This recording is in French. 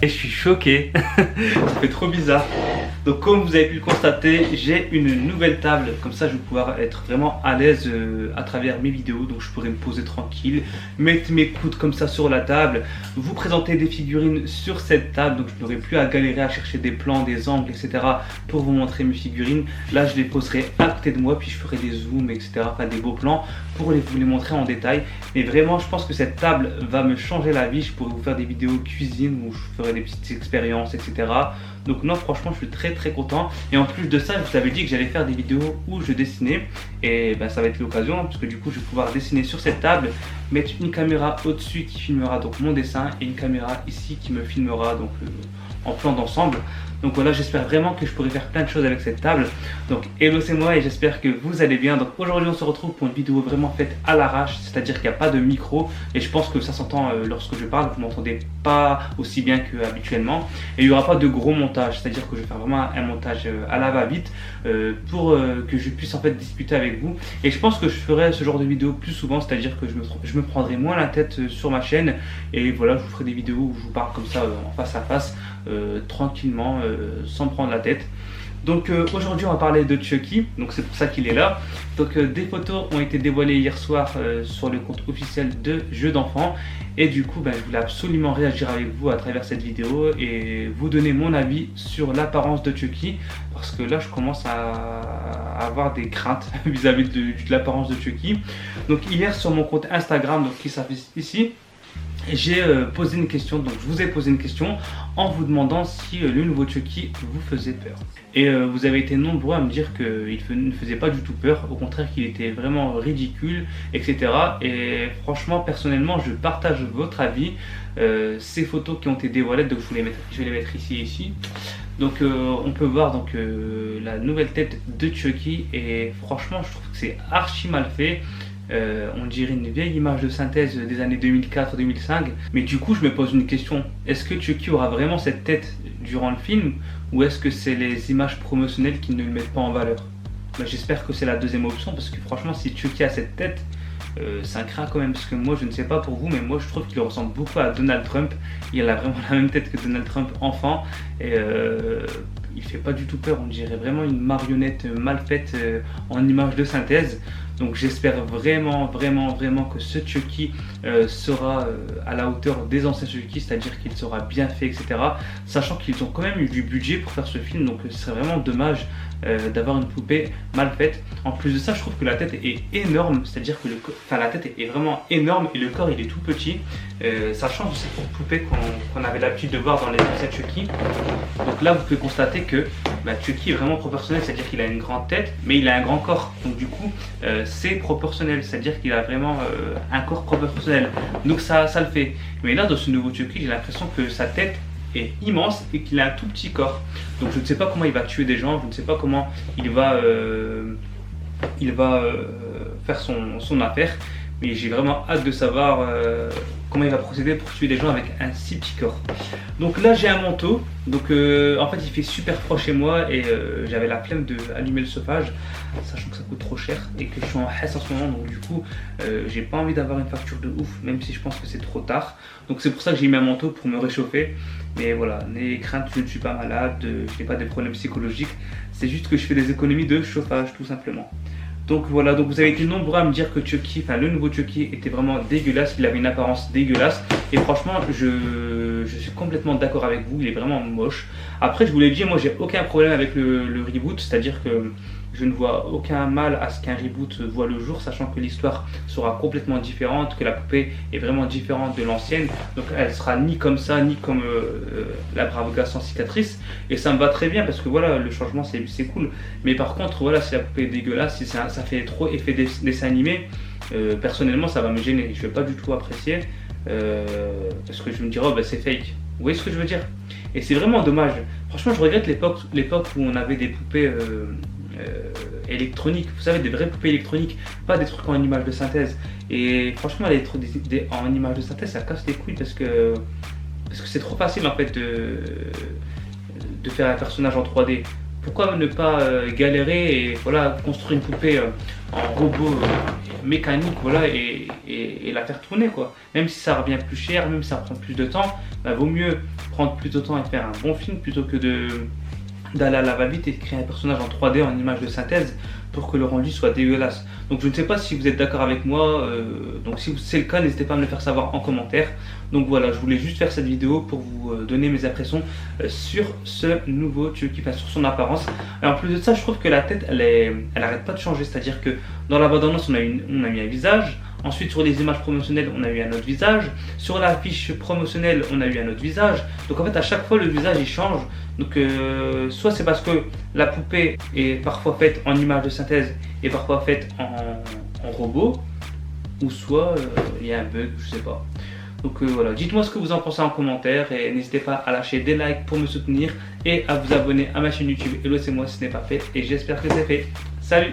Et je suis choqué, ça fait trop bizarre. Donc comme vous avez pu le constater, j'ai une nouvelle table, comme ça je vais pouvoir être vraiment à l'aise à travers mes vidéos. Donc je pourrais me poser tranquille, mettre mes coudes comme ça sur la table, vous présenter des figurines sur cette table. Donc je n'aurai plus à galérer à chercher des plans, des angles, etc. pour vous montrer mes figurines. Là je les poserai à côté de moi, puis je ferai des zooms, etc. Enfin des beaux plans pour vous les montrer en détail. Mais vraiment je pense que cette table va me changer la vie. Je pourrais vous faire des vidéos cuisine où je ferai des petites expériences, etc. Donc non, franchement je suis très content. Et en plus de ça, je vous avais dit que j'allais faire des vidéos où je dessinais. Et ben, ça va être l'occasion, parce que du coup je vais pouvoir dessiner sur cette table, mettre une caméra au-dessus qui filmera donc mon dessin, et une caméra ici qui me filmera donc en plan d'ensemble. Donc voilà, j'espère vraiment que je pourrai faire plein de choses avec cette table. Donc hello, c'est moi et j'espère que vous allez bien. Donc aujourd'hui on se retrouve pour une vidéo vraiment faite à l'arrache, c'est-à-dire qu'il n'y a pas de micro. Et je pense que ça s'entend lorsque je parle, vous ne m'entendez pas aussi bien qu'habituellement. Et il n'y aura pas de gros montage, c'est-à-dire que je vais faire vraiment un montage à la va-vite pour que je puisse en fait discuter avec vous. Et je pense que je ferai ce genre de vidéo plus souvent, c'est-à-dire que je me prendrai moins la tête sur ma chaîne. Et voilà, je vous ferai des vidéos où je vous parle comme ça en face à face, tranquillement, sans me prendre la tête. Donc aujourd'hui on va parler de Chucky, donc c'est pour ça qu'il est là. Donc des photos ont été dévoilées hier soir sur le compte officiel de Jeux d'enfants. Et du coup je voulais absolument réagir avec vous à travers cette vidéo et vous donner mon avis sur l'apparence de Chucky. Parce que là je commence à avoir des craintes vis-à-vis de l'apparence de Chucky. Donc hier sur mon compte Instagram, donc qui s'affiche ici, j'ai posé une question, donc je vous ai posé une question en vous demandant si le nouveau Chucky vous faisait peur. Et vous avez été nombreux à me dire qu'il ne faisait pas du tout peur, au contraire qu'il était vraiment ridicule, etc. Et franchement, personnellement, je partage votre avis. Ces photos qui ont été dévoilées, donc je vais les mettre ici et ici. Donc on peut voir donc, la nouvelle tête de Chucky et franchement je trouve que c'est archi mal fait. On dirait une vieille image de synthèse des années 2004-2005. Mais du coup je me pose une question, est-ce que Chucky aura vraiment cette tête durant le film, ou est-ce que c'est les images promotionnelles qui ne le mettent pas en valeur? J'espère que c'est la deuxième option, parce que franchement si Chucky a cette tête, c'est un craint quand même, parce que moi je ne sais pas pour vous, mais moi je trouve qu'il ressemble beaucoup à Donald Trump. Il a vraiment la même tête que Donald Trump enfant, et il fait pas du tout peur. On dirait vraiment une marionnette mal faite en image de synthèse. Donc j'espère vraiment que ce Chucky sera à la hauteur des anciens Chucky, c'est-à-dire qu'il sera bien fait, etc. Sachant qu'ils ont quand même eu du budget pour faire ce film, donc ce serait vraiment dommage d'avoir une poupée mal faite. En plus de ça, je trouve que la tête est énorme, c'est-à-dire que la tête est vraiment énorme et le corps il est tout petit. Ça change de cette poupée qu'on avait l'habitude de voir dans les anciens Chucky. Donc là, vous pouvez constater que Chucky est vraiment proportionnel, c'est-à-dire qu'il a une grande tête, mais il a un grand corps. Donc du coup, c'est proportionnel, c'est-à-dire qu'il a vraiment un corps proportionnel. Donc ça le fait. Mais là, dans ce nouveau Chucky, j'ai l'impression que sa tête est immense et qu'il a un tout petit corps. Donc je ne sais pas comment il va tuer des gens, je ne sais pas comment il va faire son affaire, mais j'ai vraiment hâte de savoir comment il va procéder pour tuer des gens avec un si petit corps. Donc là j'ai un manteau, donc en fait il fait super froid chez moi et j'avais la flemme d'allumer le chauffage, sachant que ça coûte trop cher et que je suis en Hesse en ce moment, donc du coup j'ai pas envie d'avoir une facture de ouf, même si je pense que c'est trop tard. Donc c'est pour ça que j'ai mis un manteau pour me réchauffer. Mais voilà, n'ayez crainte, je ne suis pas malade, je n'ai pas de problèmes psychologiques, c'est juste que je fais des économies de chauffage tout simplement. Donc voilà, donc vous avez été nombreux à me dire que Chucky, le nouveau Chucky était vraiment dégueulasse, il avait une apparence dégueulasse. Et franchement, je suis complètement d'accord avec vous, il est vraiment moche. Après, je vous l'ai dit, moi j'ai aucun problème avec le reboot, c'est-à-dire que je ne vois aucun mal à ce qu'un reboot voit le jour, sachant que l'histoire sera complètement différente, que la poupée est vraiment différente de l'ancienne. Donc elle sera ni comme ça, ni comme la Brave Gars sans cicatrice. Et ça me va très bien parce que voilà, le changement c'est cool. Mais par contre, voilà, si la poupée est dégueulasse, si ça fait trop effet dessin animé, personnellement ça va me gêner. Je ne vais pas du tout apprécier parce que je me dirais, oh, c'est fake. Vous voyez ce que je veux dire? Et c'est vraiment dommage. Franchement, je regrette l'époque où on avait des poupées électroniques, vous savez, des vraies poupées électroniques, pas des trucs en image de synthèse. Et franchement, en image de synthèse, ça casse les couilles parce que c'est trop facile en fait de faire un personnage en 3D. pourquoi ne pas galérer et voilà, construire une poupée en robot mécanique, voilà, et la faire tourner, quoi. Même si ça revient plus cher, même si ça prend plus de temps, bah, vaut mieux prendre plus de temps et faire un bon film plutôt que d'aller à la va-vite et de créer un personnage en 3D en image de synthèse pour que le rendu soit dégueulasse. Donc je ne sais pas si vous êtes d'accord avec moi, donc si c'est le cas, n'hésitez pas à me le faire savoir en commentaire. Donc voilà, je voulais juste faire cette vidéo pour vous donner mes impressions sur ce nouveau Chucky, enfin sur son apparence. Et en plus de ça, je trouve que la tête, elle arrête pas de changer, c'est-à-dire que dans la bande-annonce, on a eu un visage. Ensuite, sur les images promotionnelles, on a eu un autre visage. Sur la fiche promotionnelle, on a eu un autre visage. Donc en fait, à chaque fois, le visage, il change. Donc soit c'est parce que la poupée est parfois faite en image de synthèse et parfois faite en robot. Ou soit il y a un bug, je sais pas. Donc voilà, dites-moi ce que vous en pensez en commentaire. Et n'hésitez pas à lâcher des likes pour me soutenir. Et à vous abonner à ma chaîne YouTube. Hello, c'est moi si ce n'est pas fait. Et j'espère que c'est fait. Salut!